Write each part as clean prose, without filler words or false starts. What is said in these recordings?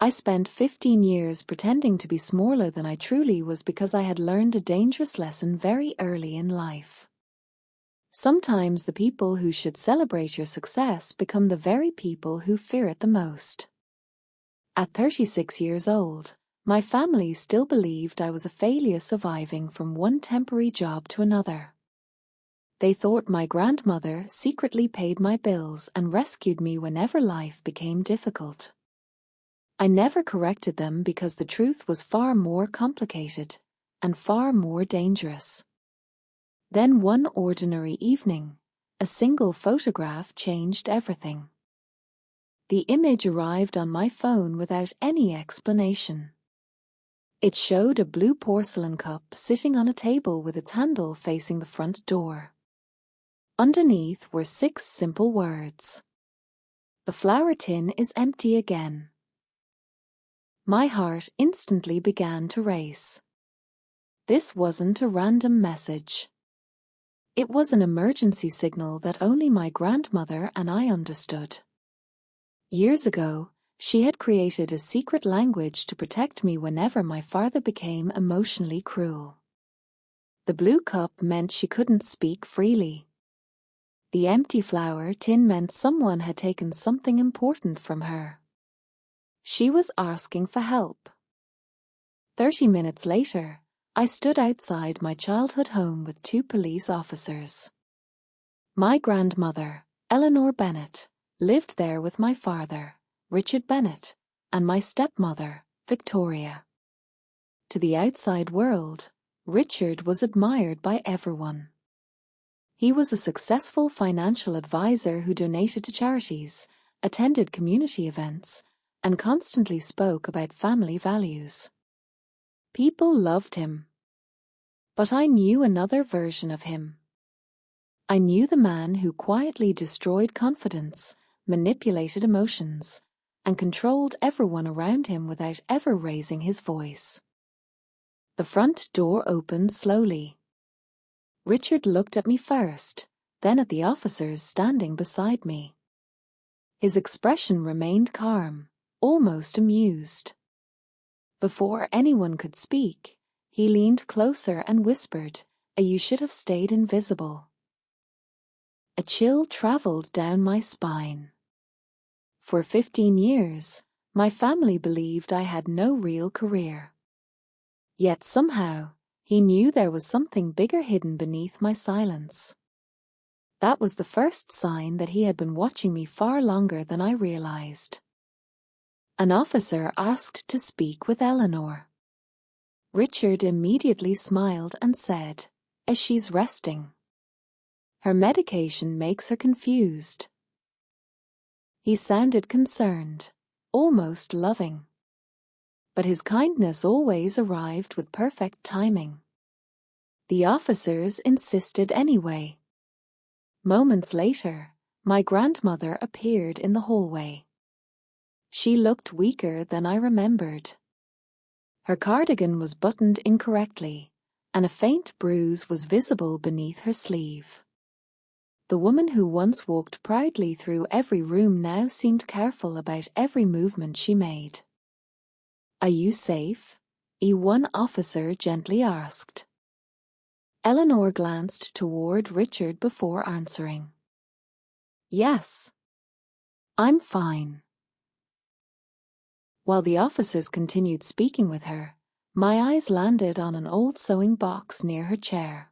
I spent 15 years pretending to be smaller than I truly was because I had learned a dangerous lesson very early in life. Sometimes the people who should celebrate your success become the very people who fear it the most. At 36 years old, my family still believed I was a failure surviving from one temporary job to another. They thought my grandmother secretly paid my bills and rescued me whenever life became difficult. I never corrected them because the truth was far more complicated and far more dangerous. Then one ordinary evening, a single photograph changed everything. The image arrived on my phone without any explanation. It showed a blue porcelain cup sitting on a table with its handle facing the front door. Underneath were 6 simple words. "The flower tin is empty again." My heart instantly began to race. This wasn't a random message. It was an emergency signal that only my grandmother and I understood. Years ago, she had created a secret language to protect me whenever my father became emotionally cruel. The blue cup meant she couldn't speak freely. The empty flower tin meant someone had taken something important from her. She was asking for help. 30 minutes later, I stood outside my childhood home with 2 police officers. My grandmother, Eleanor Bennett, lived there with my father, Richard Bennett, and my stepmother, Victoria. To the outside world, Richard was admired by everyone. He was a successful financial advisor who donated to charities, attended community events, and constantly spoke about family values. People loved him. But I knew another version of him. I knew the man who quietly destroyed confidence, manipulated emotions, and controlled everyone around him without ever raising his voice. The front door opened slowly. Richard looked at me first, then at the officers standing beside me. His expression remained calm, almost amused. Before anyone could speak, he leaned closer and whispered, "You should have stayed invisible." A chill traveled down my spine. For 15 years, my family believed I had no real career. Yet somehow, he knew there was something bigger hidden beneath my silence. That was the first sign that he had been watching me far longer than I realized. An officer asked to speak with Eleanor. Richard immediately smiled and said, "She's resting. Her medication makes her confused." He sounded concerned, almost loving. But his kindness always arrived with perfect timing. The officers insisted anyway. Moments later, my grandmother appeared in the hallway. She looked weaker than I remembered. Her cardigan was buttoned incorrectly, and a faint bruise was visible beneath her sleeve. The woman who once walked proudly through every room now seemed careful about every movement she made. "Are you safe?" one officer gently asked. Eleanor glanced toward Richard before answering. "Yes. I'm fine." While the officers continued speaking with her, my eyes landed on an old sewing box near her chair.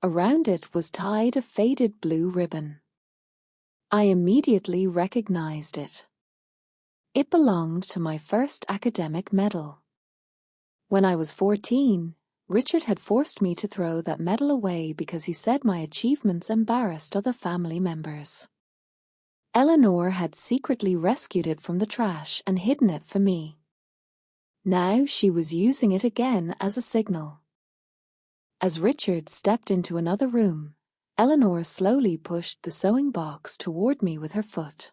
Around it was tied a faded blue ribbon. I immediately recognized it. It belonged to my first academic medal. When I was 14, Richard had forced me to throw that medal away because he said my achievements embarrassed other family members. Eleanor had secretly rescued it from the trash and hidden it for me. Now she was using it again as a signal. As Richard stepped into another room, Eleanor slowly pushed the sewing box toward me with her foot.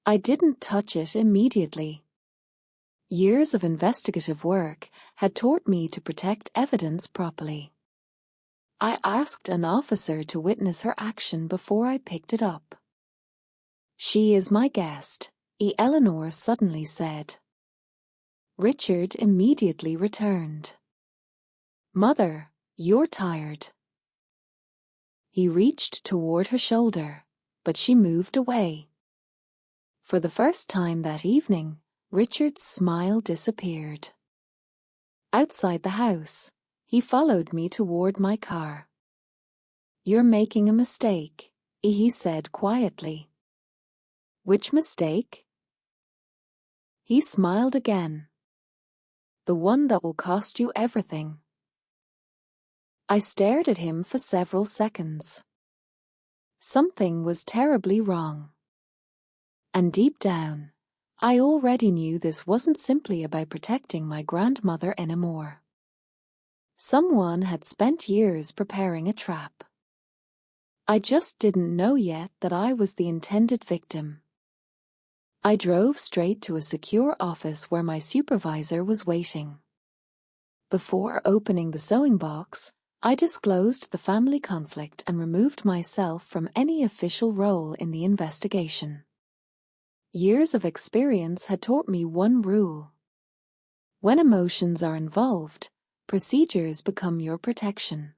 I didn't touch it immediately. Years of investigative work had taught me to protect evidence properly. I asked an officer to witness her action before I picked it up. "She is my guest," Eleanor suddenly said. Richard immediately returned. Mother, you're tired. He reached toward her shoulder, but she moved away. For the first time that evening, Richard's smile disappeared. Outside the house, he followed me toward my car. You're making a mistake, he said quietly. Which mistake? He smiled again. The one that will cost you everything. I stared at him for several seconds. Something was terribly wrong. And deep down, I already knew this wasn't simply about protecting my grandmother anymore. Someone had spent years preparing a trap. I just didn't know yet that I was the intended victim. I drove straight to a secure office where my supervisor was waiting. Before opening the sewing box, I disclosed the family conflict and removed myself from any official role in the investigation. Years of experience had taught me one rule. When emotions are involved, procedures become your protection.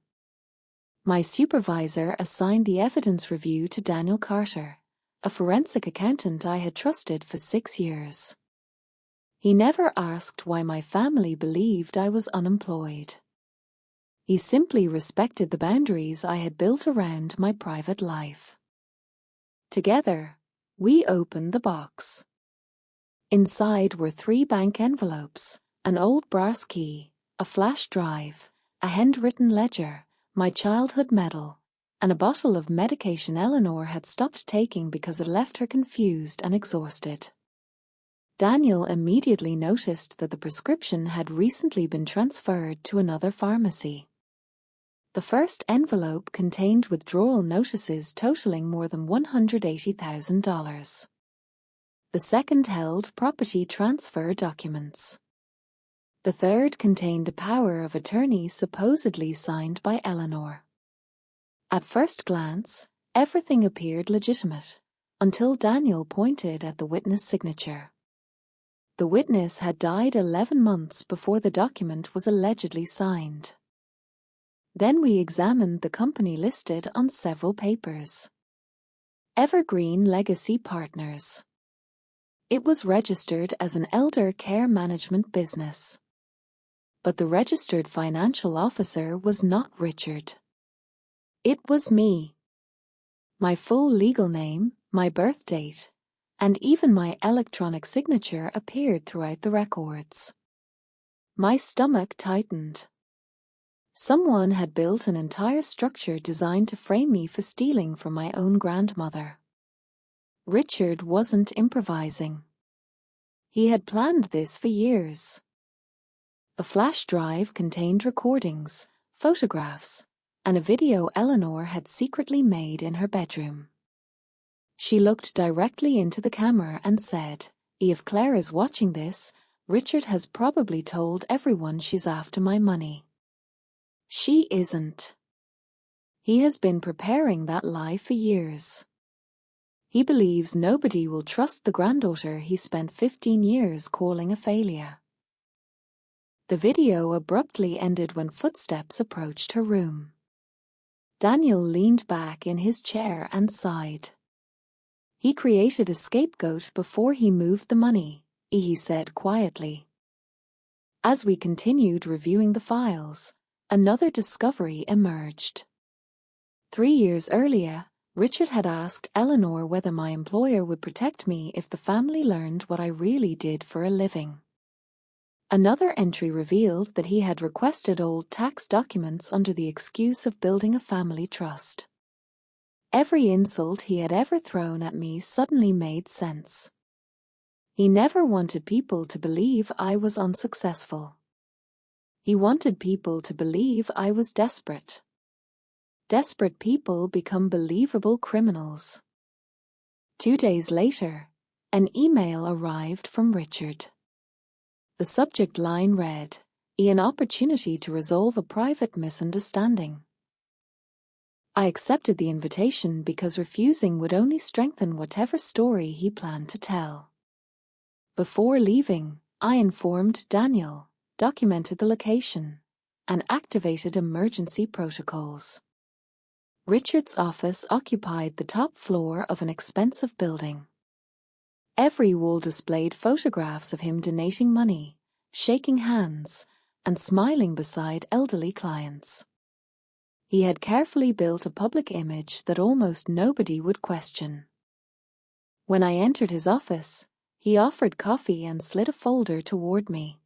My supervisor assigned the evidence review to Daniel Carter, a forensic accountant I had trusted for 6 years. He never asked why my family believed I was unemployed. He simply respected the boundaries I had built around my private life. Together, we opened the box. Inside were 3 bank envelopes, an old brass key, a flash drive, a handwritten ledger, my childhood medal, and a bottle of medication Eleanor had stopped taking because it left her confused and exhausted. Daniel immediately noticed that the prescription had recently been transferred to another pharmacy. The first envelope contained withdrawal notices totaling more than $180,000. The second held property transfer documents. The third contained a power of attorney supposedly signed by Eleanor. At first glance, everything appeared legitimate, until Daniel pointed at the witness signature. The witness had died 11 months before the document was allegedly signed. Then we examined the company listed on several papers. Evergreen Legacy Partners. It was registered as an elder care management business. But the registered financial officer was not Richard. It was me. My full legal name, my birth date, and even my electronic signature appeared throughout the records. My stomach tightened. Someone had built an entire structure designed to frame me for stealing from my own grandmother. Richard wasn't improvising. He had planned this for years. A flash drive contained recordings, photographs, and a video Eleanor had secretly made in her bedroom. She looked directly into the camera and said, "If Claire is watching this, Richard has probably told everyone she's after my money." She isn't. He has been preparing that lie for years. He believes nobody will trust the granddaughter he spent 15 years calling a failure. The video abruptly ended when footsteps approached her room. Daniel leaned back in his chair and sighed. He created a scapegoat before he moved the money, he said quietly. As we continued reviewing the files, another discovery emerged. 3 years earlier, Richard had asked Eleanor whether my employer would protect me if the family learned what I really did for a living. Another entry revealed that he had requested old tax documents under the excuse of building a family trust. Every insult he had ever thrown at me suddenly made sense. He never wanted people to believe I was unsuccessful. He wanted people to believe I was desperate. Desperate people become believable criminals. 2 days later, an email arrived from Richard. The subject line read, "An opportunity to resolve a private misunderstanding." I accepted the invitation because refusing would only strengthen whatever story he planned to tell. Before leaving, I informed Daniel, documented the location, and activated emergency protocols. Richard's office occupied the top floor of an expensive building. Every wall displayed photographs of him donating money, shaking hands, and smiling beside elderly clients. He had carefully built a public image that almost nobody would question. When I entered his office, he offered coffee and slid a folder toward me.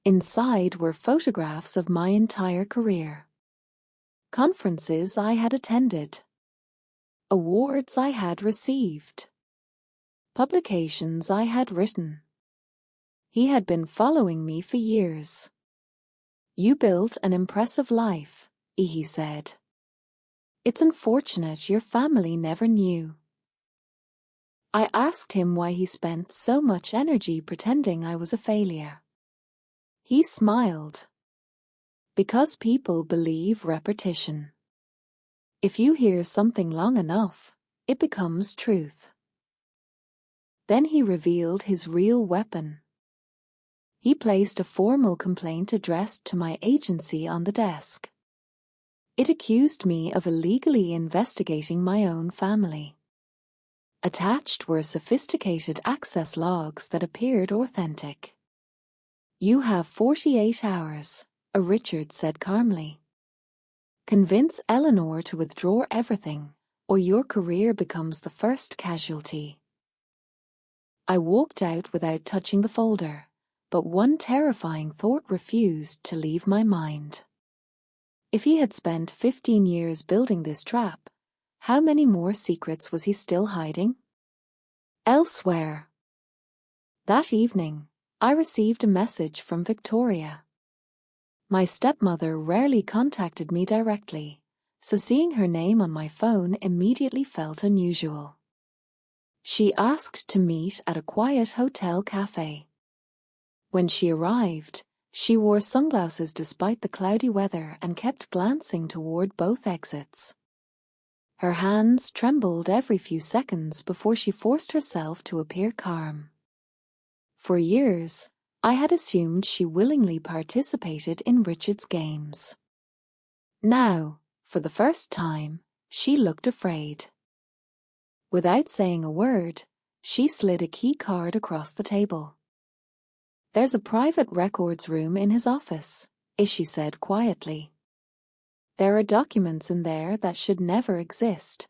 Inside were photographs of my entire career. Conferences I had attended. Awards I had received. Publications I had written. He had been following me for years. "You built an impressive life," he said. "It's unfortunate your family never knew." I asked him why he spent so much energy pretending I was a failure. He smiled. "Because people believe repetition. If you hear something long enough, it becomes truth." Then he revealed his real weapon. He placed a formal complaint addressed to my agency on the desk. It accused me of illegally investigating my own family. Attached were sophisticated access logs that appeared authentic. "You have 48 hours, Richard said calmly. "Convince Eleanor to withdraw everything, or your career becomes the first casualty." I walked out without touching the folder, but one terrifying thought refused to leave my mind. If he had spent 15 years building this trap, how many more secrets was he still hiding? Elsewhere. That evening, I received a message from Victoria. My stepmother rarely contacted me directly, so seeing her name on my phone immediately felt unusual. She asked to meet at a quiet hotel cafe. When she arrived, she wore sunglasses despite the cloudy weather and kept glancing toward both exits. Her hands trembled every few seconds before she forced herself to appear calm. For years, I had assumed she willingly participated in Richard's games. Now, for the first time, she looked afraid. Without saying a word, she slid a key card across the table. "There's a private records room in his office," she said quietly. "There are documents in there that should never exist."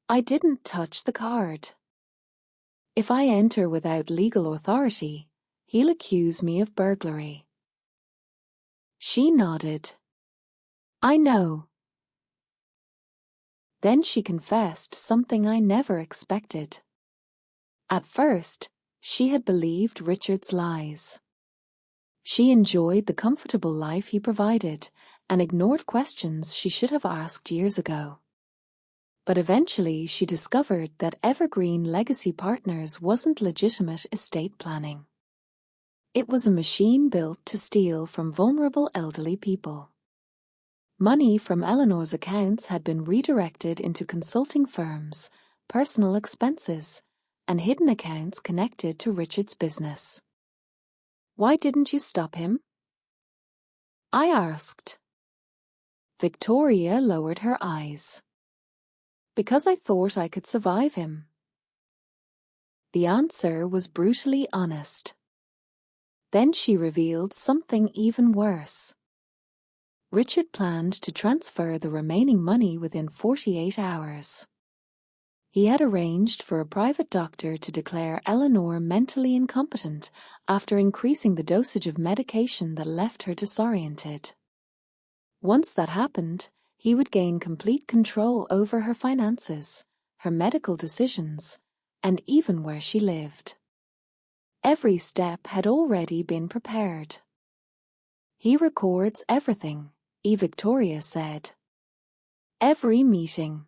I didn't touch the card. If I enter without legal authority, he'll accuse me of burglary. She nodded. "I know." Then she confessed something I never expected. At first, she had believed Richard's lies. She enjoyed the comfortable life he provided and ignored questions she should have asked years ago. But eventually she discovered that Evergreen Legacy Partners wasn't legitimate estate planning. It was a machine built to steal from vulnerable elderly people. Money from Eleanor's accounts had been redirected into consulting firms, personal expenses, and hidden accounts connected to Richard's business. "Why didn't you stop him?" I asked. Victoria lowered her eyes. "Because I thought I could survive him." The answer was brutally honest. Then she revealed something even worse. Richard planned to transfer the remaining money within 48 hours. He had arranged for a private doctor to declare Eleanor mentally incompetent after increasing the dosage of medication that left her disoriented. Once that happened, he would gain complete control over her finances, her medical decisions, and even where she lived. Every step had already been prepared. "He records everything," Victoria said. "Every meeting.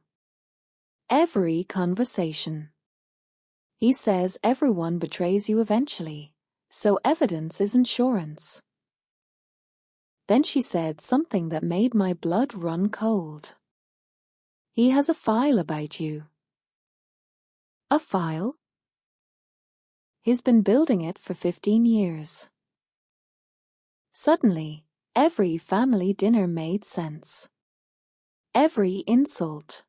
Every conversation. He says everyone betrays you eventually, so evidence is insurance." Then she said something that made my blood run cold. "He has a file about you." "A file?" He's been building it for 15 years. Suddenly, every family dinner made sense. Every insult.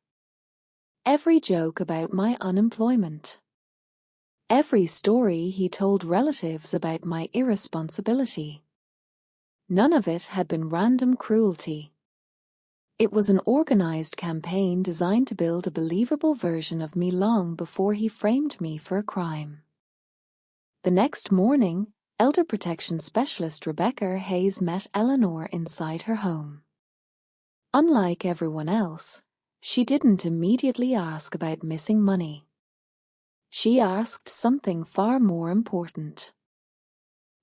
Every joke about my unemployment. Every story he told relatives about my irresponsibility. None of it had been random cruelty. It was an organized campaign designed to build a believable version of me long before he framed me for a crime. The next morning, elder protection specialist Rebecca Hayes met Eleanor inside her home. Unlike everyone else, she didn't immediately ask about missing money. She asked something far more important.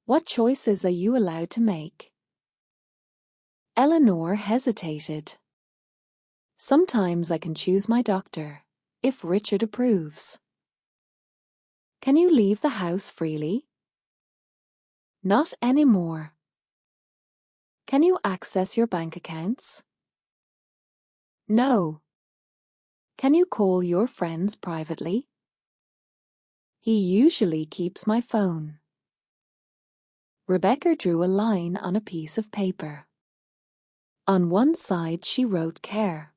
What choices are you allowed to make? Eleanor hesitated. Sometimes I can choose my doctor, if Richard approves. Can you leave the house freely? Not anymore. Can you access your bank accounts? No. Can you call your friends privately? He usually keeps my phone. Rebecca drew a line on a piece of paper. On one side she wrote care.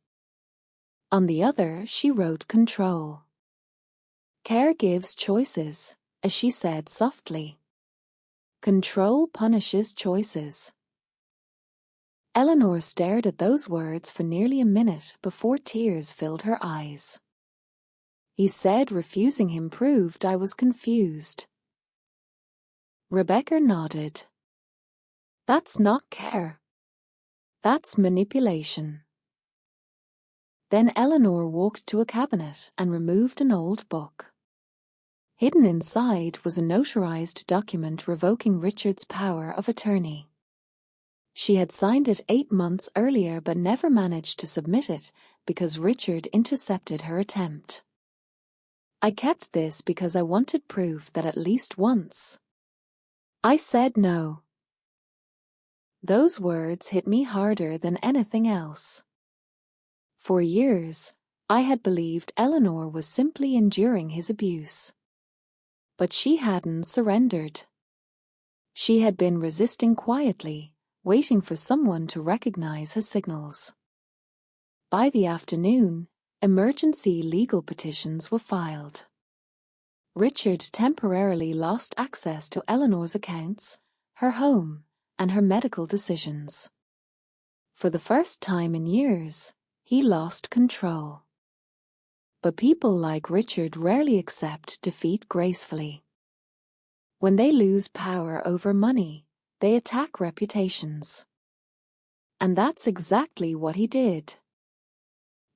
On the other she wrote control. Care gives choices, as she said softly. Control punishes choices. Eleanor stared at those words for nearly a minute before tears filled her eyes. He said refusing him proved I was confused. Rebecca nodded. That's not care. That's manipulation. Then Eleanor walked to a cabinet and removed an old book. Hidden inside was a notarized document revoking Richard's power of attorney. She had signed it 8 months earlier but never managed to submit it because Richard intercepted her attempt. I kept this because I wanted proof that at least once. I said no. Those words hit me harder than anything else. For years, I had believed Eleanor was simply enduring his abuse. But she hadn't surrendered. She had been resisting quietly, waiting for someone to recognize her signals. By the afternoon, emergency legal petitions were filed. Richard temporarily lost access to Eleanor's accounts, her home, and her medical decisions. For the first time in years, he lost control. But people like Richard rarely accept defeat gracefully. When they lose power over money, they attack reputations. And that's exactly what he did.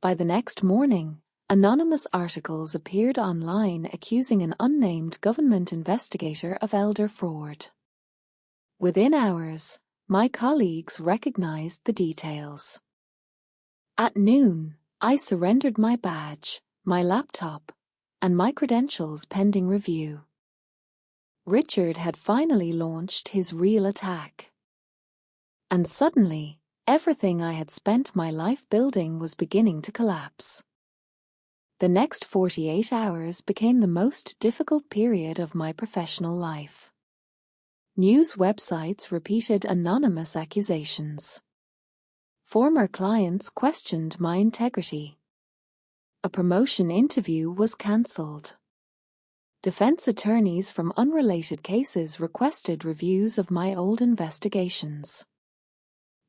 By the next morning, anonymous articles appeared online accusing an unnamed government investigator of elder fraud. Within hours, my colleagues recognized the details. At noon, I surrendered my badge, my laptop, and my credentials pending review. Richard had finally launched his real attack. And suddenly, everything I had spent my life building was beginning to collapse. The next 48 hours became the most difficult period of my professional life. News websites repeated anonymous accusations. Former clients questioned my integrity. A promotion interview was cancelled. Defense attorneys from unrelated cases requested reviews of my old investigations.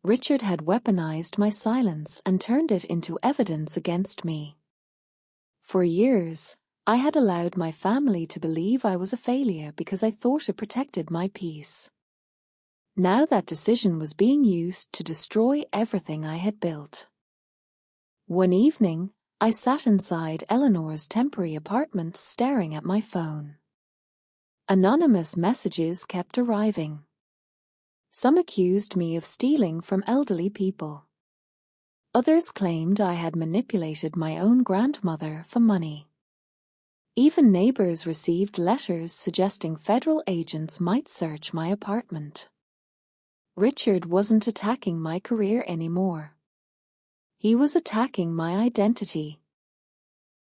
Richard had weaponized my silence and turned it into evidence against me. For years, I had allowed my family to believe I was a failure because I thought it protected my peace. Now that decision was being used to destroy everything I had built. One evening, I sat inside Eleanor's temporary apartment staring at my phone. Anonymous messages kept arriving. Some accused me of stealing from elderly people. Others claimed I had manipulated my own grandmother for money. Even neighbors received letters suggesting federal agents might search my apartment. Richard wasn't attacking my career anymore. He was attacking my identity.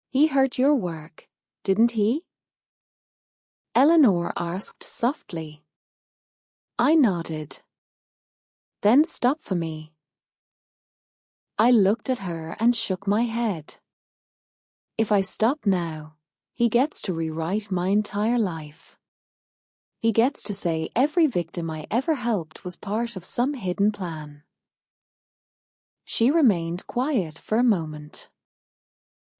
He hurt your work, didn't he? Eleanor asked softly. I nodded. Then stop for me. I looked at her and shook my head. If I stop now, he gets to rewrite my entire life. He gets to say every victim I ever helped was part of some hidden plan. She remained quiet for a moment.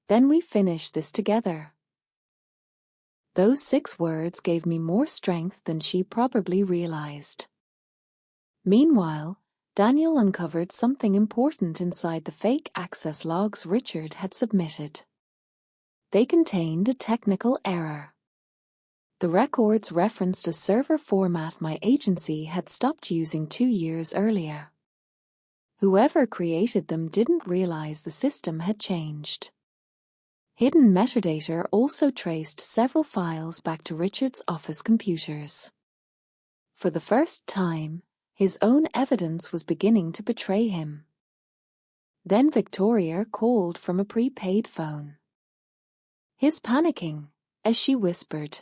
Then we finish this together. Those 6 words gave me more strength than she probably realized. Meanwhile, Daniel uncovered something important inside the fake access logs Richard had submitted. They contained a technical error. The records referenced a server format my agency had stopped using 2 years earlier. Whoever created them didn't realize the system had changed. Hidden metadata also traced several files back to Richard's office computers. For the first time, his own evidence was beginning to betray him. Then Victoria called from a prepaid phone. His panicking, as she whispered,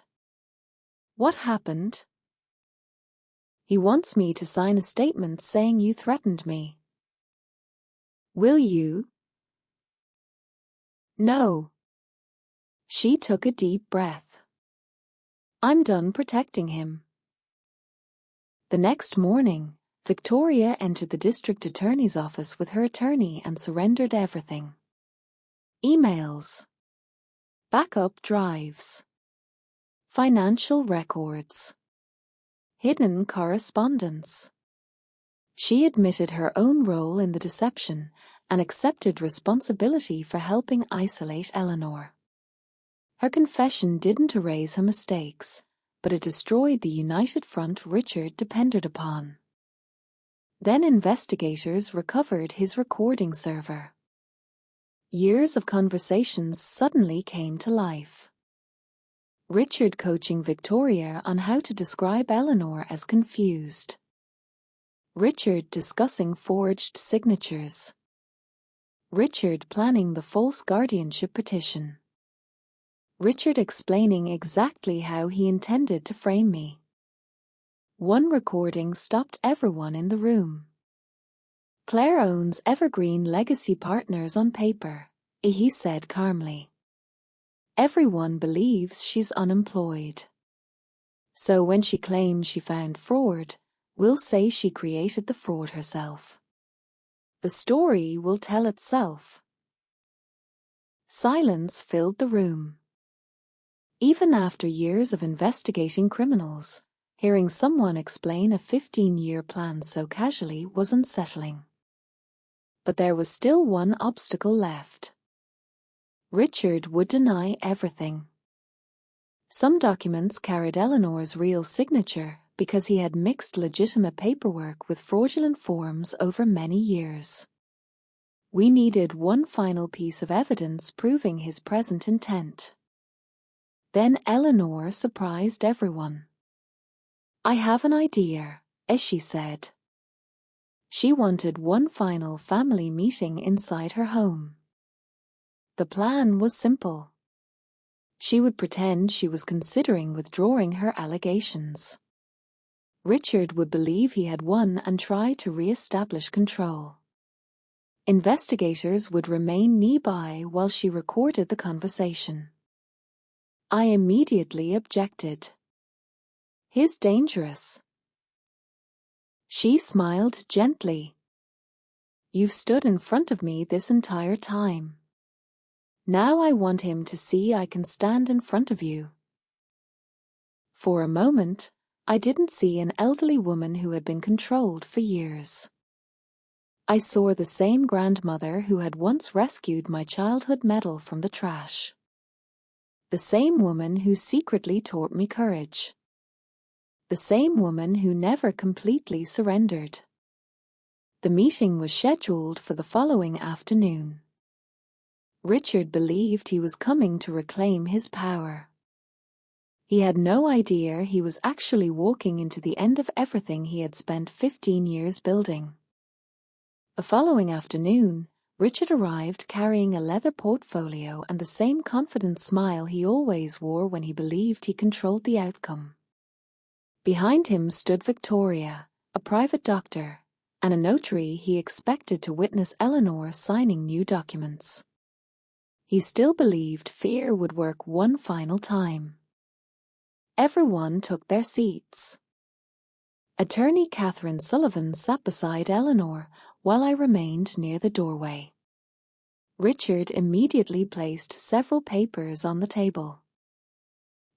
"What happened?" "He wants me to sign a statement saying you threatened me." "Will you?" "No." She took a deep breath. "I'm done protecting him." The next morning, Victoria entered the district attorney's office with her attorney and surrendered everything. Emails, backup drives, financial records, hidden correspondence. She admitted her own role in the deception and accepted responsibility for helping isolate Eleanor. Her confession didn't erase her mistakes, but it destroyed the united front Richard depended upon. Then investigators recovered his recording server. Years of conversations suddenly came to life. Richard coaching Victoria on how to describe Eleanor as confused. Richard discussing forged signatures. Richard planning the false guardianship petition. Richard explaining exactly how he intended to frame me. One recording stopped everyone in the room. "Claire owns Evergreen Legacy Partners on paper," he said calmly. "Everyone believes she's unemployed. So when she claims she found fraud, we'll say she created the fraud herself. The story will tell itself." Silence filled the room. Even after years of investigating criminals, hearing someone explain a 15-year plan so casually was unsettling. But there was still one obstacle left. Richard would deny everything. Some documents carried Eleanor's real signature because he had mixed legitimate paperwork with fraudulent forms over many years. We needed one final piece of evidence proving his present intent. Then Eleanor surprised everyone. "I have an idea," as she said. She wanted one final family meeting inside her home. The plan was simple. She would pretend she was considering withdrawing her allegations. Richard would believe he had won and try to re-establish control. Investigators would remain nearby while she recorded the conversation. I immediately objected. "He's dangerous." She smiled gently. "You've stood in front of me this entire time. Now I want him to see I can stand in front of you." For a moment, I didn't see an elderly woman who had been controlled for years. I saw the same grandmother who had once rescued my childhood medal from the trash. The same woman who secretly taught me courage. The same woman who never completely surrendered. The meeting was scheduled for the following afternoon. Richard believed he was coming to reclaim his power. He had no idea he was actually walking into the end of everything he had spent 15 years building. The following afternoon, Richard arrived carrying a leather portfolio and the same confident smile he always wore when he believed he controlled the outcome. Behind him stood Victoria, a private doctor, and a notary he expected to witness Eleanor signing new documents. He still believed fear would work one final time. Everyone took their seats. Attorney Catherine Sullivan sat beside Eleanor while I remained near the doorway. Richard immediately placed several papers on the table.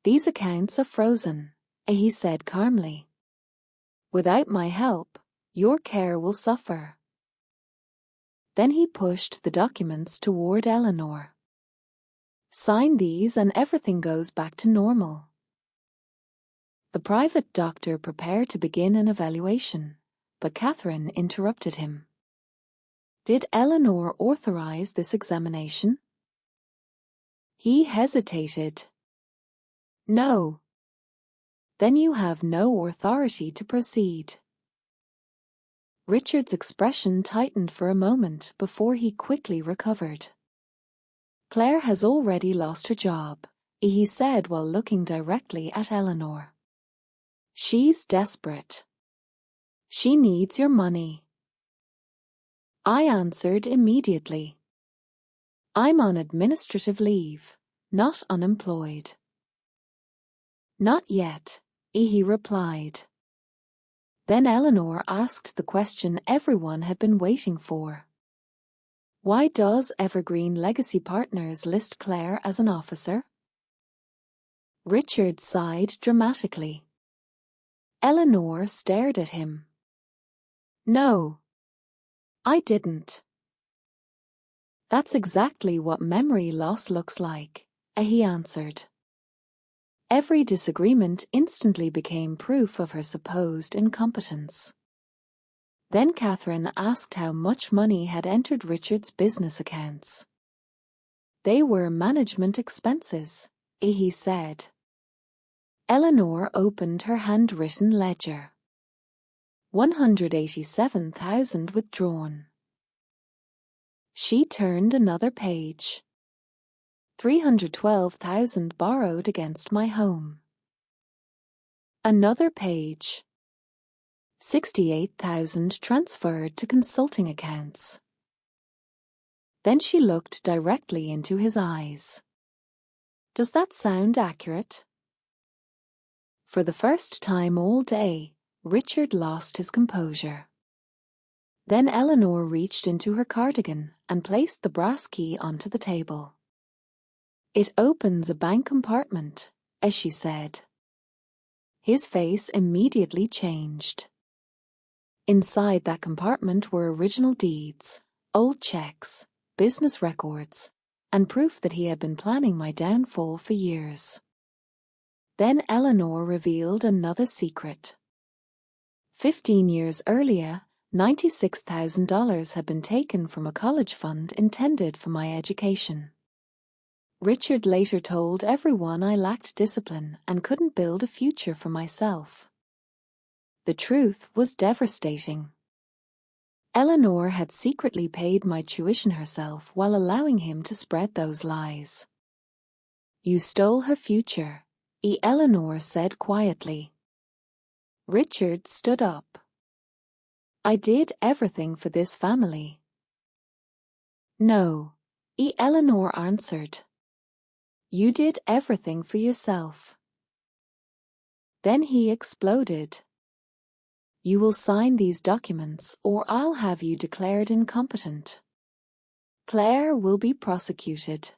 "These accounts are frozen," he said calmly. "Without my help, your care will suffer." Then he pushed the documents toward Eleanor. "Sign these and everything goes back to normal." The private doctor prepared to begin an evaluation, but Catherine interrupted him. "Did Eleanor authorize this examination?" He hesitated. "No." "Then you have no authority to proceed." Richard's expression tightened for a moment before he quickly recovered. "Claire has already lost her job," he said while looking directly at Eleanor. "She's desperate. She needs your money." I answered immediately. "I'm on administrative leave, not unemployed." "Not yet," he replied. Then Eleanor asked the question everyone had been waiting for. "Why does Evergreen Legacy Partners list Claire as an officer?" Richard sighed dramatically. Eleanor stared at him. "No, I didn't." "That's exactly what memory loss looks like," he answered. Every disagreement instantly became proof of her supposed incompetence. Then Catherine asked how much money had entered Richard's business accounts. "They were management expenses," he said. Eleanor opened her handwritten ledger. 187,000 withdrawn. She turned another page. 312,000 borrowed against my home. Another page. 68,000 transferred to consulting accounts. Then she looked directly into his eyes. "Does that sound accurate?" For the first time all day, Richard lost his composure. Then Eleanor reached into her cardigan and placed the brass key onto the table. "It opens a bank compartment," as she said. His face immediately changed. Inside that compartment were original deeds, old checks, business records, and proof that he had been planning my downfall for years. Then Eleanor revealed another secret. 15 years earlier, $96,000 had been taken from a college fund intended for my education. Richard later told everyone I lacked discipline and couldn't build a future for myself. The truth was devastating. Eleanor had secretly paid my tuition herself while allowing him to spread those lies. "You stole her future," Eleanor said quietly. Richard stood up. "I did everything for this family." "No," Eleanor answered. "You did everything for yourself." Then he exploded. "You will sign these documents or I'll have you declared incompetent. Claire will be prosecuted.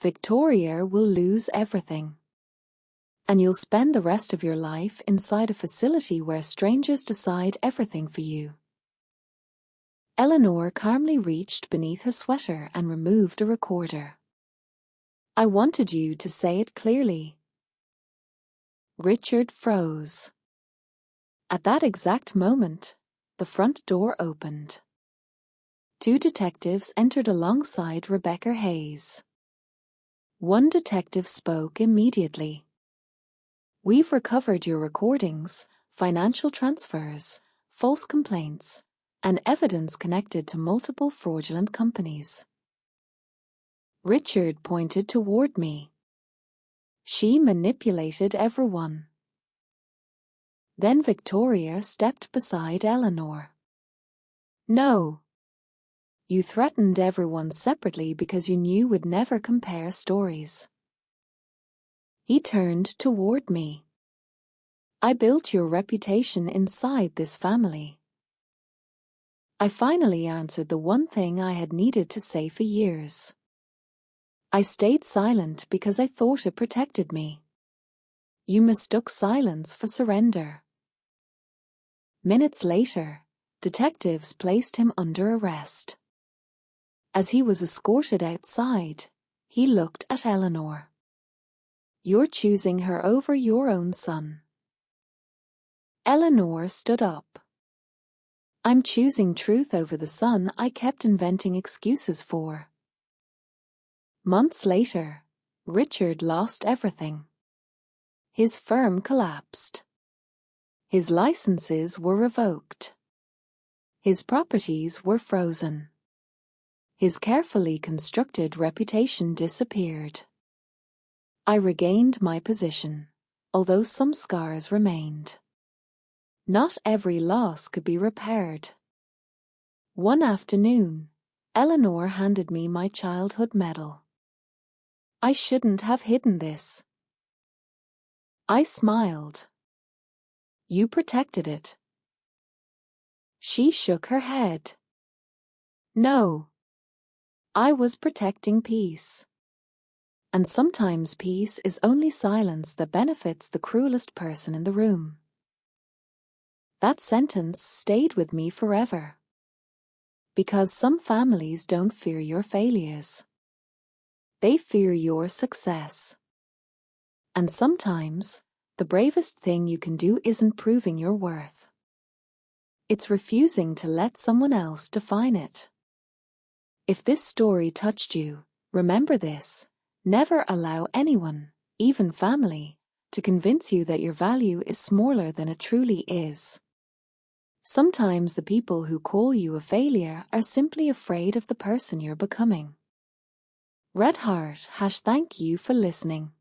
Victoria will lose everything. And you'll spend the rest of your life inside a facility where strangers decide everything for you." Eleanor calmly reached beneath her sweater and removed a recorder. "I wanted you to say it clearly." Richard froze. At that exact moment, the front door opened. 2 detectives entered alongside Rebecca Hayes. One detective spoke immediately. "We've recovered your recordings, financial transfers, false complaints, and evidence connected to multiple fraudulent companies. Richard pointed toward me. She manipulated everyone. Then Victoria stepped beside Eleanor. No. You threatened everyone separately because you knew we'd never compare stories. He turned toward me. I built your reputation inside this family. I finally answered the one thing I had needed to say for years. I stayed silent because I thought it protected me. You mistook silence for surrender. Minutes later, detectives placed him under arrest. As he was escorted outside, he looked at Eleanor. You're choosing her over your own son. Eleanor stood up. I'm choosing truth over the son I kept inventing excuses for. Months later, Richard lost everything. His firm collapsed. His licenses were revoked. His properties were frozen. His carefully constructed reputation disappeared. I regained my position, although some scars remained. Not every loss could be repaired. One afternoon, Eleanor handed me my childhood medal. I shouldn't have hidden this. I smiled. You protected it. She shook her head. No. I was protecting peace. And sometimes peace is only silence that benefits the cruelest person in the room. That sentence stayed with me forever. Because some families don't fear your failures. They fear your success. And sometimes, the bravest thing you can do isn't proving your worth. It's refusing to let someone else define it. If this story touched you, remember this: never allow anyone, even family, to convince you that your value is smaller than it truly is. Sometimes the people who call you a failure are simply afraid of the person you're becoming. Red Heart #thank you for listening.